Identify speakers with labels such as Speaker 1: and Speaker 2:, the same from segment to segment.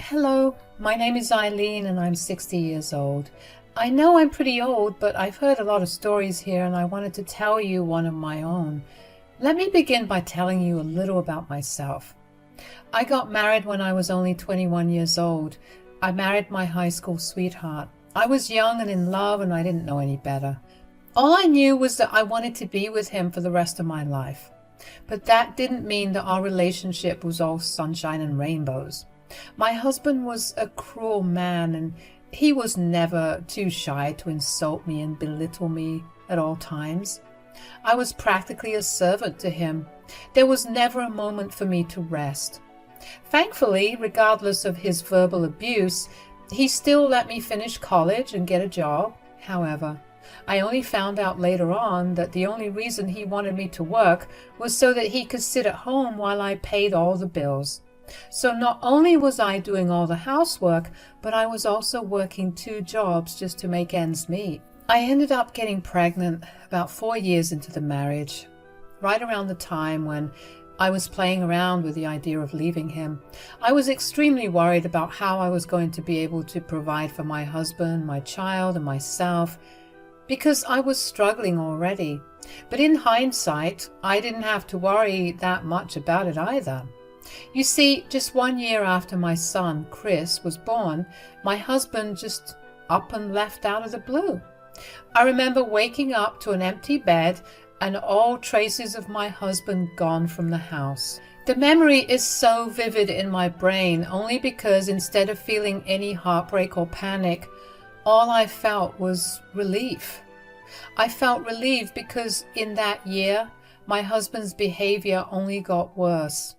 Speaker 1: Hello, my name is Eileen and I'm 60 years old. I know I'm pretty old, but I've heard a lot of stories here and I wanted to tell you one of my own. Let me begin by telling you a little about myself. I got married when I was only 21 years old. I married my high school sweetheart. I was young and in love and I didn't know any better. All I knew was that I wanted to be with him for the rest of my life. But that didn't mean that our relationship was all sunshine and rainbows. My husband was a cruel man, and he was never too shy to insult me and belittle me at all times. I was practically a servant to him. There was never a moment for me to rest. Thankfully, regardless of his verbal abuse, he still let me finish college and get a job. However, I only found out later on that the only reason he wanted me to work was so that he could sit at home while I paid all the bills. So not only was I doing all the housework, but I was also working 2 jobs just to make ends meet. I ended up getting pregnant about 4 years into the marriage, right around the time when I was playing around with the idea of leaving him. I was extremely worried about how I was going to be able to provide for my husband, my child, and myself, because I was struggling already. But in hindsight, I didn't have to worry that much about it either. You see, just 1 year after my son, Chris, was born, my husband just up and left out of the blue. I remember waking up to an empty bed and all traces of my husband gone from the house. The memory is so vivid in my brain only because instead of feeling any heartbreak or panic, all I felt was relief. I felt relieved because in that year, my husband's behavior only got worse.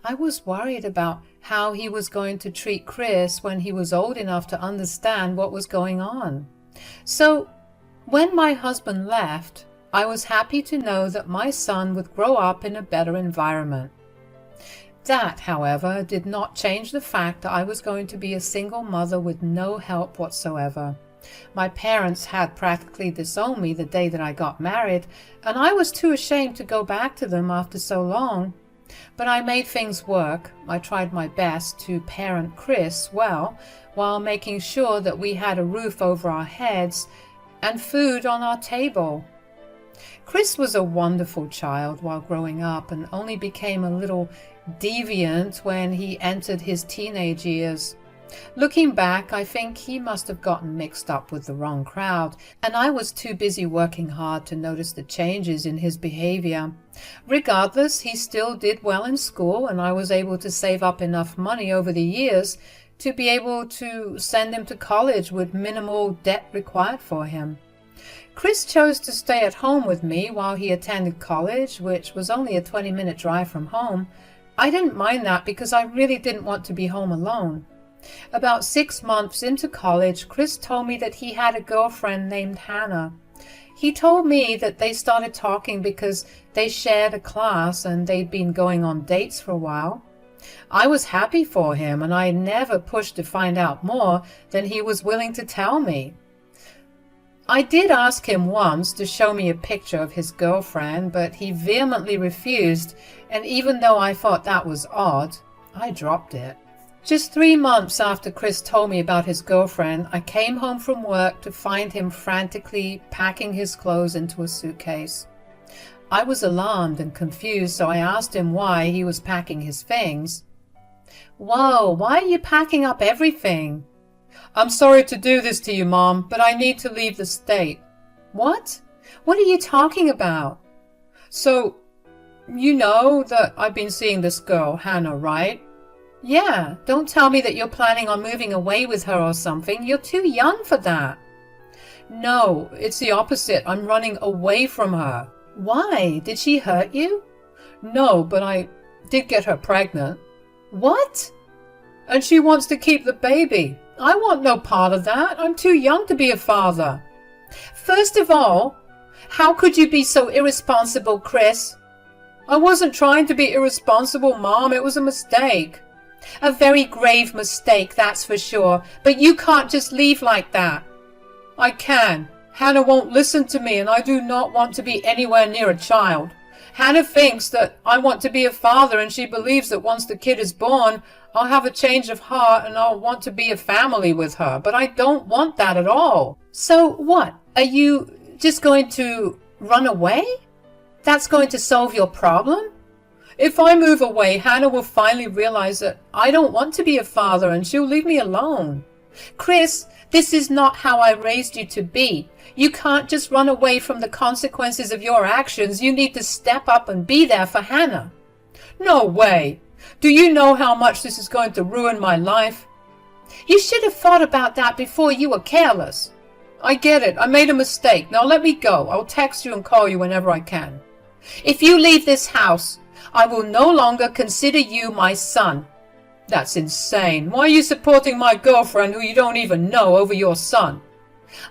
Speaker 1: I was worried about how he was going to treat Chris when he was old enough to understand what was going on. So, when my husband left, I was happy to know that my son would grow up in a better environment. That, however, did not change the fact that I was going to be a single mother with no help whatsoever. My parents had practically disowned me the day that I got married, and I was too ashamed to go back to them after so long. But I made things work. I tried my best to parent Chris well, while making sure that we had a roof over our heads and food on our table. Chris was a wonderful child while growing up and only became a little deviant when he entered his teenage years. Looking back, I think he must have gotten mixed up with the wrong crowd, and I was too busy working hard to notice the changes in his behavior. Regardless, he still did well in school, and I was able to save up enough money over the years to be able to send him to college with minimal debt required for him. Chris chose to stay at home with me while he attended college, which was only a 20-minute drive from home. I didn't mind that because I really didn't want to be home alone. About 6 months into college, Chris told me that he had a girlfriend named Hannah. He told me that they started talking because they shared a class and they'd been going on dates for a while. I was happy for him, and I never pushed to find out more than he was willing to tell me. I did ask him once to show me a picture of his girlfriend, but he vehemently refused, and even though I thought that was odd, I dropped it. Just 3 months after Chris told me about his girlfriend, I came home from work to find him frantically packing his clothes into a suitcase. I was alarmed and confused, so I asked him why he was packing his things. "Whoa, why are you packing up everything?" "I'm sorry to do this to you, Mom, but I need to leave the state." "What? What are you talking about?" "So, you know that I've been seeing this girl, Hannah, right?" "Yeah, don't tell me that you're planning on moving away with her or something. You're too young for that." "No, it's the opposite. I'm running away from her." "Why? Did she hurt you?" "No, but I did get her pregnant." "What?" "And she wants to keep the baby. I want no part of that. I'm too young to be a father." "First of all, how could you be so irresponsible, Chris?" "I wasn't trying to be irresponsible, Mom. It was a mistake." "A very grave mistake, that's for sure. But you can't just leave like that." "I can. Hannah won't listen to me, and I do not want to be anywhere near a child. Hannah thinks that I want to be a father, and she believes that once the kid is born, I'll have a change of heart and I'll want to be a family with her, but I don't want that at all. So what? Are you just going to run away? That's going to solve your problem? If I move away, Hannah will finally realize that I don't want to be a father and she'll leave me alone. Chris, this is not how I raised you to be. You can't just run away from the consequences of your actions. You need to step up and be there for Hannah. No way. Do you know how much this is going to ruin my life? You should have thought about that before you were careless. I get it. I made a mistake. Now let me go. I'll text you and call you whenever I can. If you leave this house, I will no longer consider you my son. That's insane. Why are you supporting my girlfriend who you don't even know over your son?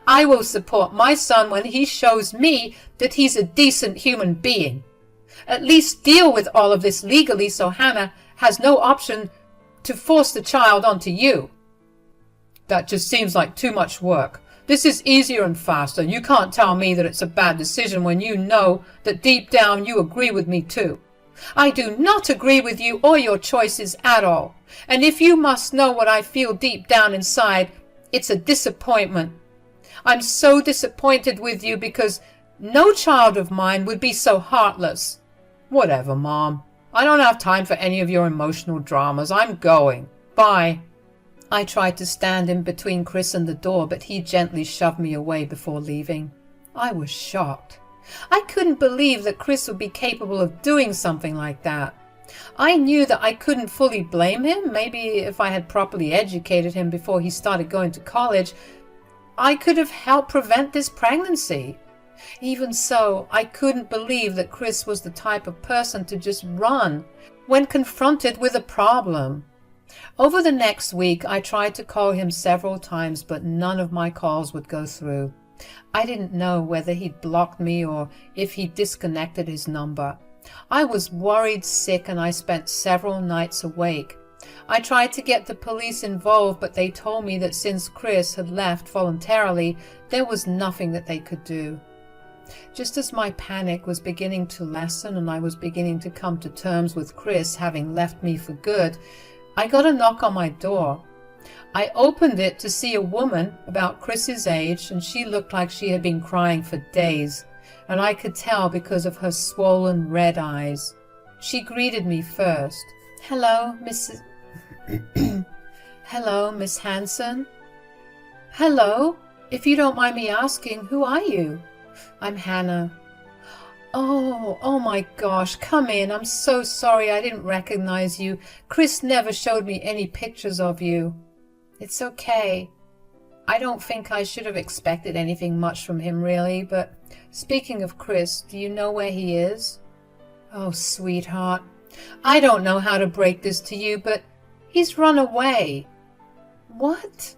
Speaker 1: I will support my son when he shows me that he's a decent human being. At least deal with all of this legally so Hannah has no option to force the child onto you. That just seems like too much work. This is easier and faster. You can't tell me that it's a bad decision when you know that deep down you agree with me too. I do not agree with you or your choices at all. And if you must know what I feel deep down inside, it's a disappointment. I'm so disappointed with you because no child of mine would be so heartless. Whatever, Mom. I don't have time for any of your emotional dramas. I'm going. Bye. I tried to stand in between Chris and the door, but he gently shoved me away before leaving. I was shocked. I couldn't believe that Chris would be capable of doing something like that. I knew that I couldn't fully blame him. Maybe if I had properly educated him before he started going to college, I could have helped prevent this pregnancy. Even so, I couldn't believe that Chris was the type of person to just run when confronted with a problem. Over the next week, I tried to call him several times, but none of my calls would go through. I didn't know whether he'd blocked me or if he'd disconnected his number. I was worried sick and I spent several nights awake. I tried to get the police involved, but they told me that since Chris had left voluntarily, there was nothing that they could do. Just as my panic was beginning to lessen and I was beginning to come to terms with Chris having left me for good, I got a knock on my door. I opened it to see a woman about Chris's age, and she looked like she had been crying for days, and I could tell because of her swollen red eyes. She greeted me first. Hello, Mrs. Hello, Miss Hanson. Hello. If you don't mind me asking, who are you? I'm Hannah. Oh my gosh, come in. I'm so sorry I didn't recognize you. Chris never showed me any pictures of you. It's okay. I don't think I should have expected anything much from him really, but speaking of Chris, do you know where he is? Oh, sweetheart, I don't know how to break this to you, but he's run away. What?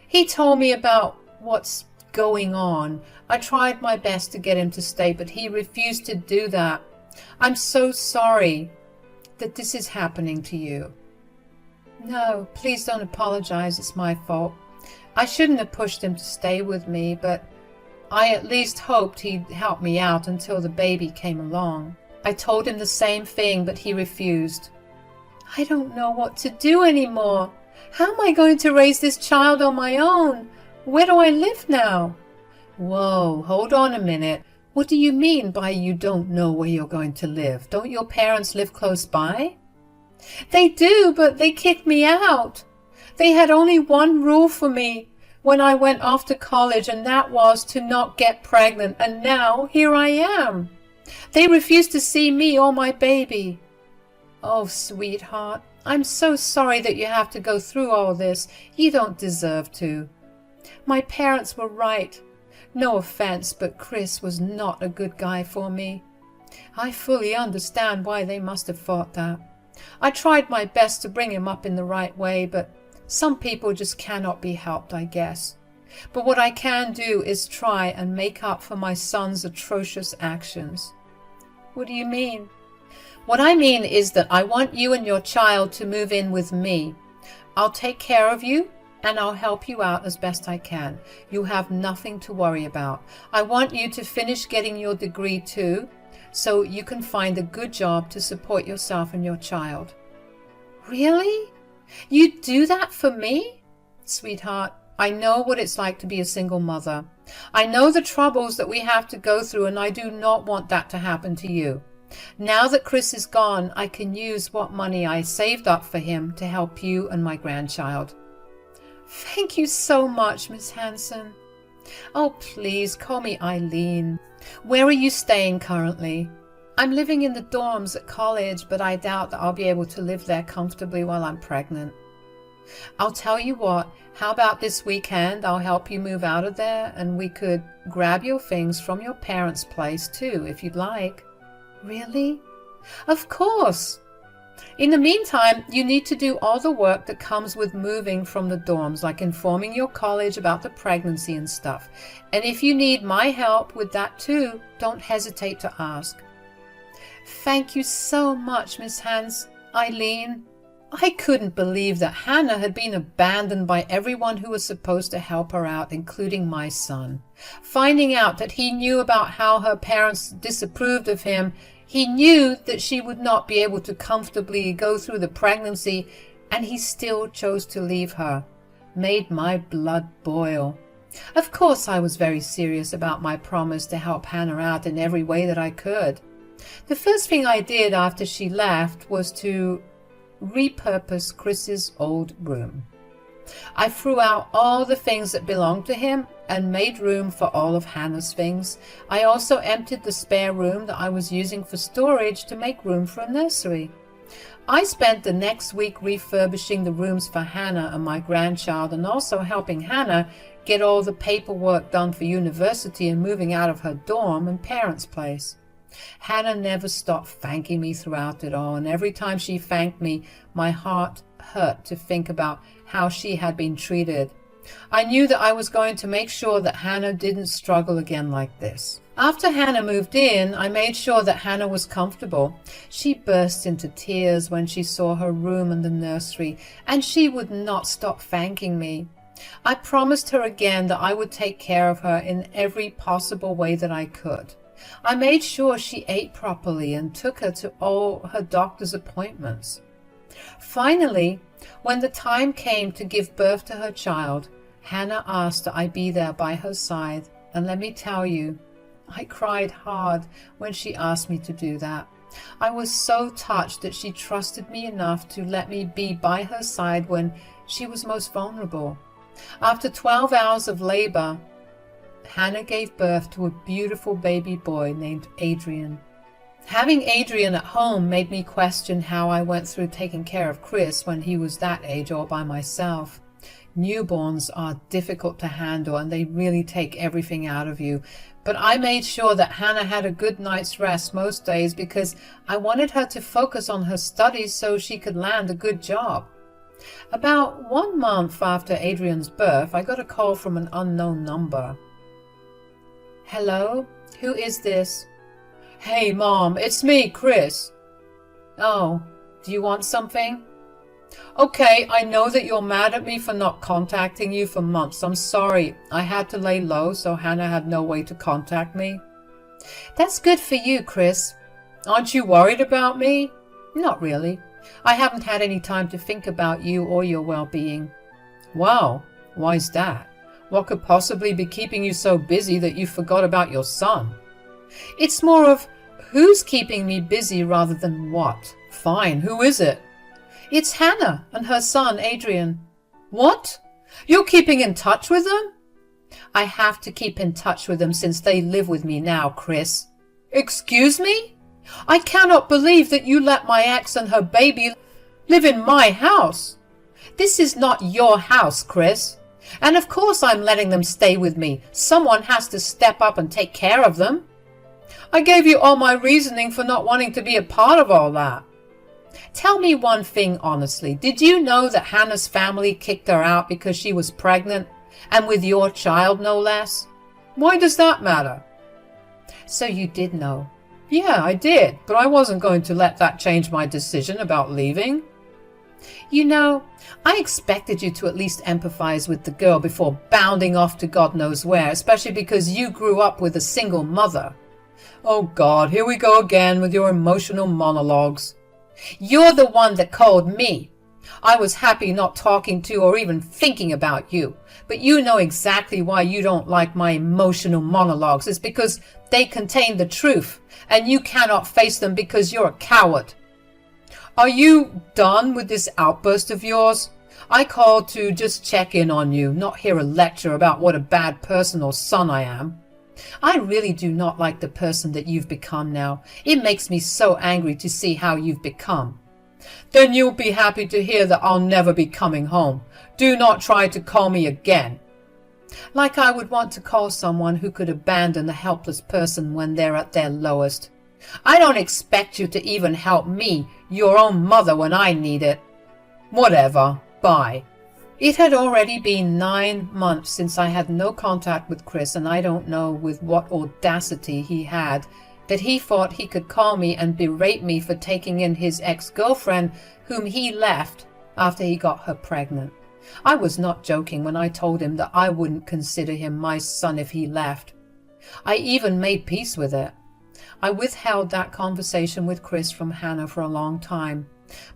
Speaker 1: He told me about what's going on. I tried my best to get him to stay, but he refused to do that. I'm so sorry that this is happening to you. No, please don't apologize. It's my fault. I shouldn't have pushed him to stay with me, but I at least hoped he'd help me out until the baby came along. I told him the same thing, but he refused. I don't know what to do anymore. How am I going to raise this child on my own? Where do I live now? Whoa, hold on a minute. What do you mean by you don't know where you're going to live? Don't your parents live close by? They do, but they kicked me out. They had only one rule for me when I went off to college, and that was to not get pregnant, and now here I am. They refuse to see me or my baby. Oh, sweetheart, I'm so sorry that you have to go through all this. You don't deserve to. My parents were right. No offense, but Chris was not a good guy for me. I fully understand why they must have thought that. I tried my best to bring him up in the right way, but some people just cannot be helped, I guess. But what I can do is try and make up for my son's atrocious actions. What do you mean? What I mean is that I want you and your child to move in with me. I'll take care of you, and I'll help you out as best I can. You have nothing to worry about. I want you to finish getting your degree too, so you can find a good job to support yourself and your child. Really? You do that for me? Sweetheart, I know what it's like to be a single mother. I know the troubles that we have to go through, and I do not want that to happen to you. Now that Chris is gone, I can use what money I saved up for him to help you and my grandchild. Thank you so much, Miss Hanson. Oh, please call me Eileen. Where are you staying currently? I'm living in the dorms at college, but I doubt that I'll be able to live there comfortably while I'm pregnant. I'll tell you what, how about this weekend I'll help you move out of there, and we could grab your things from your parents' place too, if you'd like. Really? Of course! In the meantime, you need to do all the work that comes with moving from the dorms, like informing your college about the pregnancy and stuff. And if you need my help with that too, don't hesitate to ask. Thank you so much, Miss Eileen. I couldn't believe that Hannah had been abandoned by everyone who was supposed to help her out, including my son. Finding out that he knew about how her parents disapproved of him, he knew that she would not be able to comfortably go through the pregnancy, and he still chose to leave her. Made my blood boil. Of course I was very serious about my promise to help Hannah out in every way that I could. The first thing I did after she left was to repurpose Chris's old room. I threw out all the things that belonged to him and made room for all of Hannah's things. I also emptied the spare room that I was using for storage to make room for a nursery. I spent the next week refurbishing the rooms for Hannah and my grandchild, and also helping Hannah get all the paperwork done for university and moving out of her dorm and parents' place. Hannah never stopped thanking me throughout it all, and every time she thanked me, my heart hurt to think about how she had been treated. I knew that I was going to make sure that Hannah didn't struggle again like this. After Hannah moved in, I made sure that Hannah was comfortable. She burst into tears when she saw her room and the nursery, and she would not stop thanking me. I promised her again that I would take care of her in every possible way that I could. I made sure she ate properly and took her to all her doctor's appointments. Finally, when the time came to give birth to her child, Hannah asked that I be there by her side, and let me tell you, I cried hard when she asked me to do that. I was so touched that she trusted me enough to let me be by her side when she was most vulnerable. After 12 hours of labor, Hannah gave birth to a beautiful baby boy named Adrian. Having Adrian at home made me question how I went through taking care of Chris when he was that age all by myself. Newborns are difficult to handle, and they really take everything out of you. But I made sure that Hannah had a good night's rest most days because I wanted her to focus on her studies so she could land a good job. About 1 month after Adrian's birth, I got a call from an unknown number. Hello? Who is this? Hey, Mom, it's me, Chris. Oh, do you want something? Okay, I know that you're mad at me for not contacting you for months. I'm sorry. I had to lay low, so Hannah had no way to contact me. That's good for you, Chris. Aren't you worried about me? Not really. I haven't had any time to think about you or your well-being. Wow, why's that? What could possibly be keeping you so busy that you forgot about your son? It's more of who's keeping me busy rather than what. Fine, who is it? It's Hannah and her son, Adrian. What? You're keeping in touch with them? I have to keep in touch with them since they live with me now, Chris. Excuse me? I cannot believe that you let my ex and her baby live in my house. This is not your house, Chris. And of course I'm letting them stay with me. Someone has to step up and take care of them. I gave you all my reasoning for not wanting to be a part of all that. Tell me one thing honestly. Did you know that Hannah's family kicked her out because she was pregnant, and with your child no less? Why does that matter? So you did know. Yeah, I did, but I wasn't going to let that change my decision about leaving. You know, I expected you to at least empathize with the girl before bounding off to God knows where, especially because you grew up with a single mother. Oh God, here we go again with your emotional monologues. You're the one that called me. I was happy not talking to or even thinking about you, but you know exactly why you don't like my emotional monologues. It's because they contain the truth, and you cannot face them because you're a coward. Are you done with this outburst of yours? I called to just check in on you, not hear a lecture about what a bad person or son I am. I really do not like the person that you've become now. It makes me so angry to see how you've become. Then you'll be happy to hear that I'll never be coming home. Do not try to call me again. Like I would want to call someone who could abandon a helpless person when they're at their lowest. I don't expect you to even help me, your own mother, when I need it. Whatever. Bye. It had already been 9 months since I had no contact with Chris, and I don't know with what audacity he had that he thought he could call me and berate me for taking in his ex-girlfriend whom he left after he got her pregnant. I was not joking when I told him that I wouldn't consider him my son if he left. I even made peace with it. I withheld that conversation with Chris from Hannah for a long time,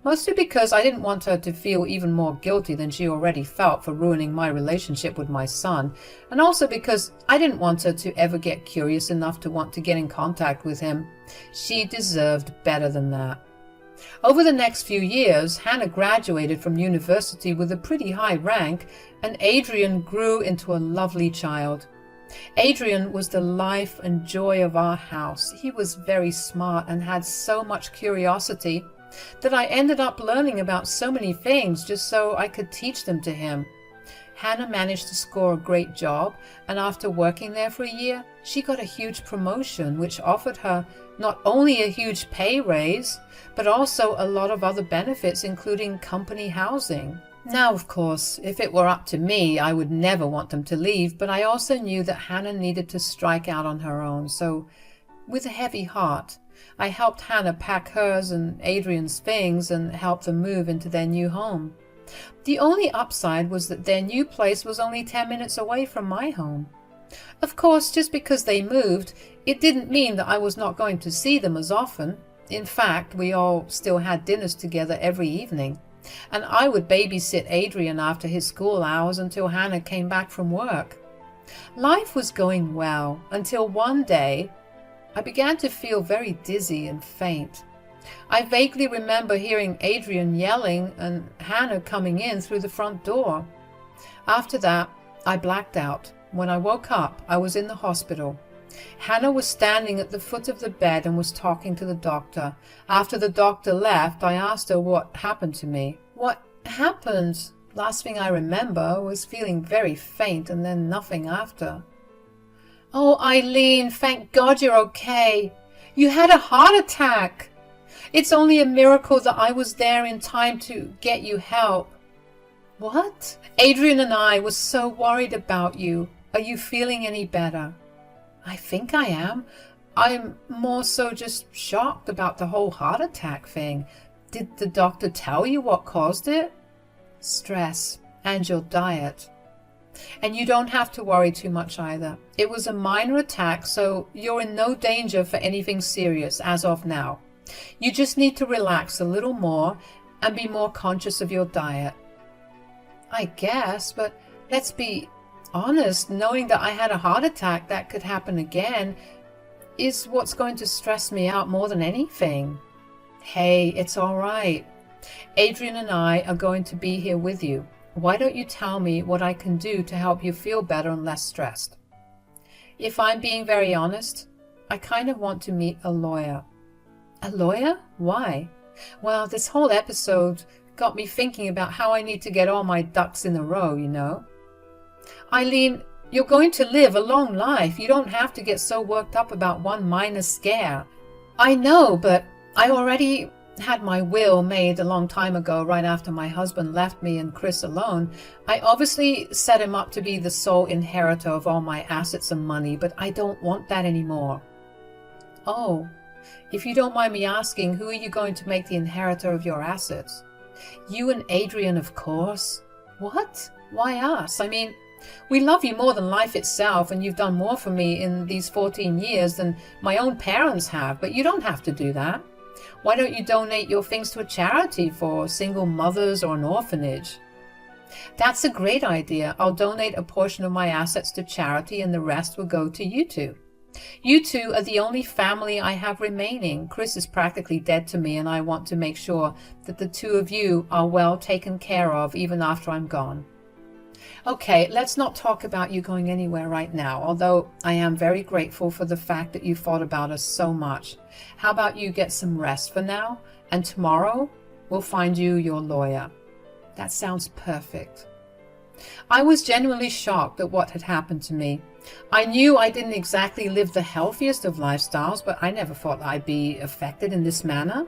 Speaker 1: mostly because I didn't want her to feel even more guilty than she already felt for ruining my relationship with my son, and also because I didn't want her to ever get curious enough to want to get in contact with him. She deserved better than that. Over the next few years, Hannah graduated from university with a pretty high rank, and Adrian grew into a lovely child. Adrian was the life and joy of our house. He was very smart and had so much curiosity that I ended up learning about so many things just so I could teach them to him. Hannah managed to score a great job, and after working there for a year, she got a huge promotion which offered her not only a huge pay raise, but also a lot of other benefits, including company housing. Now, of course, if it were up to me, I would never want them to leave, but I also knew that Hannah needed to strike out on her own, so with a heavy heart, I helped Hannah pack hers and Adrian's things and help them move into their new home. The only upside was that their new place was only 10 minutes away from my home. Of course, just because they moved, it didn't mean that I was not going to see them as often. In fact, we all still had dinners together every evening, and I would babysit Adrian after his school hours until Hannah came back from work. Life was going well until one day I began to feel very dizzy and faint. I vaguely remember hearing Adrian yelling and Hannah coming in through the front door. After that, I blacked out. When I woke up, I was in the hospital. Hannah was standing at the foot of the bed and was talking to the doctor. After the doctor left, I asked her what happened to me. What happened? Last thing I remember was feeling very faint and then nothing after. Oh, Eileen, thank God you're okay. You had a heart attack. It's only a miracle that I was there in time to get you help. What? Adrian and I were so worried about you. Are you feeling any better? I think I am. I'm more so just shocked about the whole heart attack thing. Did the doctor tell you what caused it? Stress and your diet. And you don't have to worry too much either. It was a minor attack, so you're in no danger for anything serious as of now. You just need to relax a little more and be more conscious of your diet. I guess, but let's be honest, knowing that I had a heart attack that could happen again is what's going to stress me out more than anything. Hey, it's all right. Adrian and I are going to be here with you. Why don't you tell me what I can do to help you feel better and less stressed? If I'm being very honest, I kind of want to meet a lawyer. A lawyer? Why? Well, this whole episode got me thinking about how I need to get all my ducks in a row, you know. Eileen, you're going to live a long life. You don't have to get so worked up about one minor scare. I know, but I already had my will made a long time ago, right after my husband left me and Chris alone. I obviously set him up to be the sole inheritor of all my assets and money, but I don't want that anymore. Oh, if you don't mind me asking, who are you going to make the inheritor of your assets? You and Adrian, of course. What? Why us? I mean, we love you more than life itself, and you've done more for me in these 14 years than my own parents have, but you don't have to do that. Why don't you donate your things to a charity for single mothers or an orphanage? That's a great idea. I'll donate a portion of my assets to charity and the rest will go to you two. You two are the only family I have remaining. Chris is practically dead to me, and I want to make sure that the two of you are well taken care of even after I'm gone. Okay, let's not talk about you going anywhere right now, although I am very grateful for the fact that you thought about us so much. How about you get some rest for now, and tomorrow we'll find you your lawyer. That sounds perfect. I was genuinely shocked at what had happened to me. I knew I didn't exactly live the healthiest of lifestyles, but I never thought I'd be affected in this manner.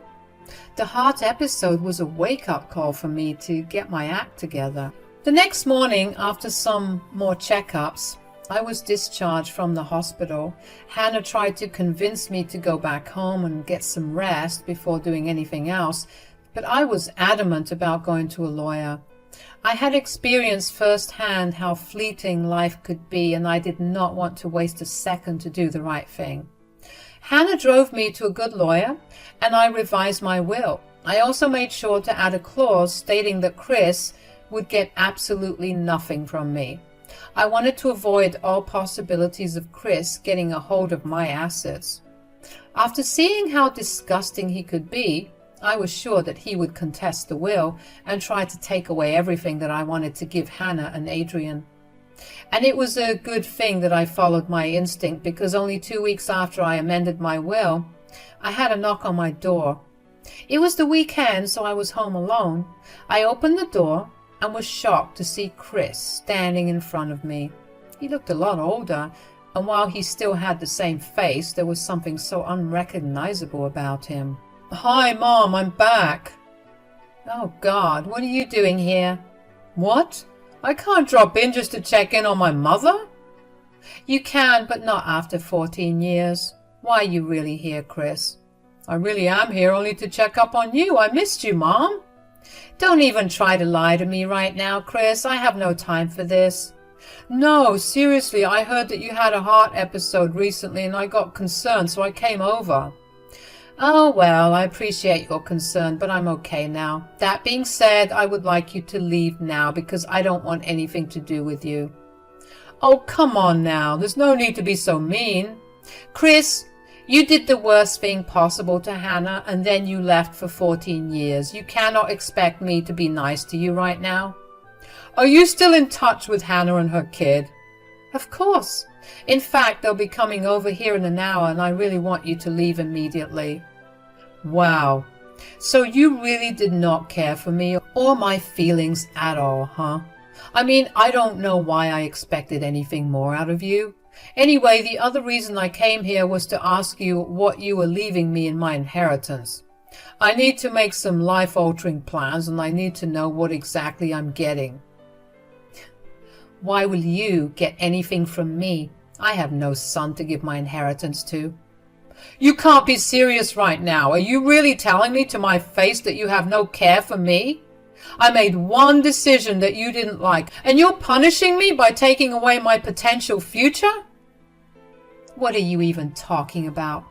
Speaker 1: The heart episode was a wake-up call for me to get my act together. The next morning, after some more checkups, I was discharged from the hospital. Hannah tried to convince me to go back home and get some rest before doing anything else, but I was adamant about going to a lawyer. I had experienced firsthand how fleeting life could be, and I did not want to waste a second to do the right thing. Hannah drove me to a good lawyer, and I revised my will. I also made sure to add a clause stating that Chris would get absolutely nothing from me. I wanted to avoid all possibilities of Chris getting a hold of my assets. After seeing how disgusting he could be, I was sure that he would contest the will and try to take away everything that I wanted to give Hannah and Adrian. And it was a good thing that I followed my instinct, because only 2 weeks after I amended my will, I had a knock on my door. It was the weekend, so I was home alone. I opened the door and was shocked to see Chris standing in front of me. He looked a lot older, and while he still had the same face, there was something so unrecognizable about him. "Hi, Mom, I'm back." "Oh, God, what are you doing here?" "What? I can't drop in just to check in on my mother?" "You can, but not after 14 years. Why are you really here, Chris?" "I really am here only to check up on you. I missed you, Mom." "Don't even try to lie to me right now, Chris. I have no time for this." "No, seriously, I heard that you had a heart episode recently and I got concerned, so I came over." "Oh, well, I appreciate your concern, but I'm okay now. That being said, I would like you to leave now because I don't want anything to do with you." "Oh, come on now. There's no need to be so mean." "Chris, you did the worst thing possible to Hannah, and then you left for 14 years. You cannot expect me to be nice to you right now." "Are you still in touch with Hannah and her kid?" "Of course. In fact, they'll be coming over here in an hour, and I really want you to leave immediately." "Wow. So you really did not care for me or my feelings at all, huh? I mean, I don't know why I expected anything more out of you. Anyway, the other reason I came here was to ask you what you were leaving me in my inheritance. I need to make some life-altering plans, and I need to know what exactly I'm getting." "Why will you get anything from me? I have no son to give my inheritance to." "You can't be serious right now. Are you really telling me to my face that you have no care for me? I made one decision that you didn't like, and you're punishing me by taking away my potential future?" "What are you even talking about?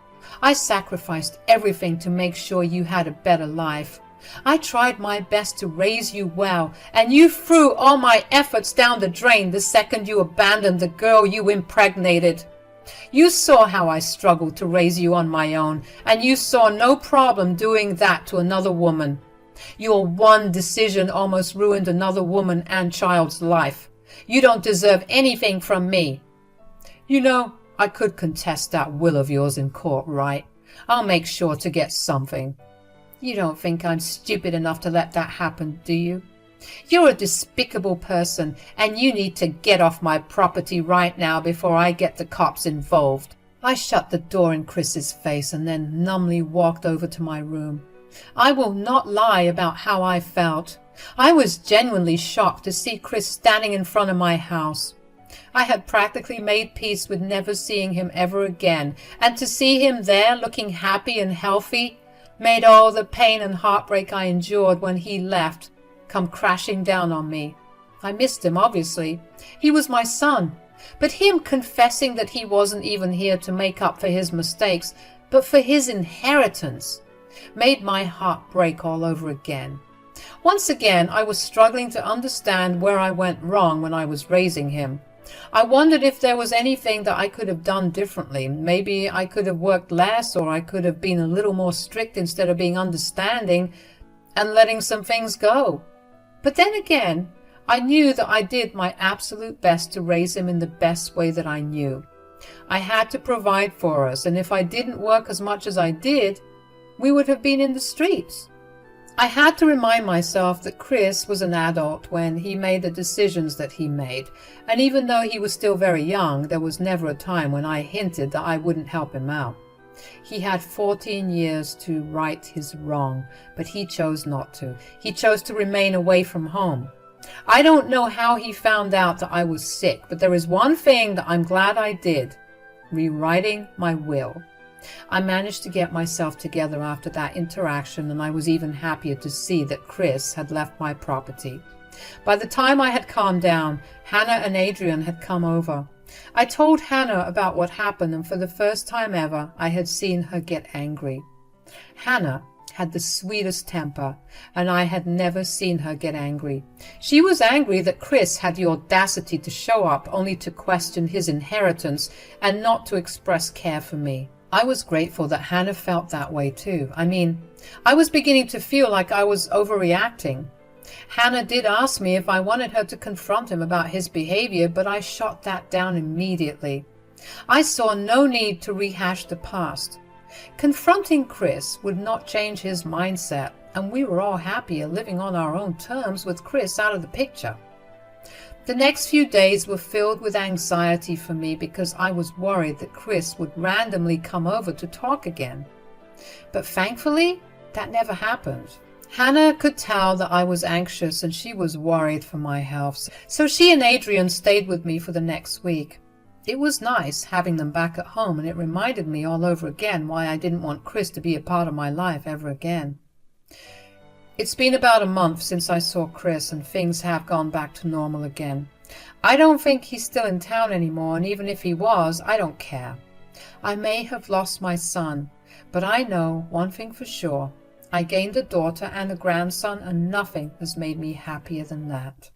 Speaker 1: I sacrificed everything to make sure you had a better life. I tried my best to raise you well, and you threw all my efforts down the drain the second you abandoned the girl you impregnated. You saw how I struggled to raise you on my own, and you saw no problem doing that to another woman. Your one decision almost ruined another woman and child's life. You don't deserve anything from me." "You know, I could contest that will of yours in court, right? I'll make sure to get something." "You don't think I'm stupid enough to let that happen, do you? You're a despicable person, and you need to get off my property right now before I get the cops involved." I shut the door in Chris's face and then numbly walked over to my room. I will not lie about how I felt. I was genuinely shocked to see Chris standing in front of my house. I had practically made peace with never seeing him ever again, and to see him there looking happy and healthy made all the pain and heartbreak I endured when he left come crashing down on me. I missed him, obviously. He was my son. But him confessing that he wasn't even here to make up for his mistakes, but for his inheritance. made my heart break all over again. Once again, I was struggling to understand where I went wrong when I was raising him. I wondered if there was anything that I could have done differently. Maybe I could have worked less, or I could have been a little more strict instead of being understanding and letting some things go. But then again, I knew that I did my absolute best to raise him in the best way that I knew. I had to provide for us, and if I didn't work as much as I did, we would have been in the streets. I had to remind myself that Chris was an adult when he made the decisions that he made, and even though he was still very young, there was never a time when I hinted that I wouldn't help him out. He had 14 years to right his wrong, but he chose not to. He chose to remain away from home. I don't know how he found out that I was sick, but there is one thing that I'm glad I did: rewriting my will. I managed to get myself together after that interaction, and I was even happier to see that Chris had left my property. By the time I had calmed down, Hannah and Adrian had come over. I told Hannah about what happened, and for the first time ever, I had seen her get angry. Hannah had the sweetest temper, and I had never seen her get angry. She was angry that Chris had the audacity to show up only to question his inheritance and not to express care for me. I was grateful that Hannah felt that way too. I was beginning to feel like I was overreacting. Hannah did ask me if I wanted her to confront him about his behavior, but I shot that down immediately. I saw no need to rehash the past. Confronting Chris would not change his mindset, and we were all happier living on our own terms with Chris out of the picture. The next few days were filled with anxiety for me because I was worried that Chris would randomly come over to talk again. But thankfully, that never happened. Hannah could tell that I was anxious and she was worried for my health, so she and Adrian stayed with me for the next week. It was nice having them back at home, and it reminded me all over again why I didn't want Chris to be a part of my life ever again. It's been about a month since I saw Chris, and things have gone back to normal again. I don't think he's still in town anymore, and even if he was, I don't care. I may have lost my son, but I know one thing for sure. I gained a daughter and a grandson, and nothing has made me happier than that.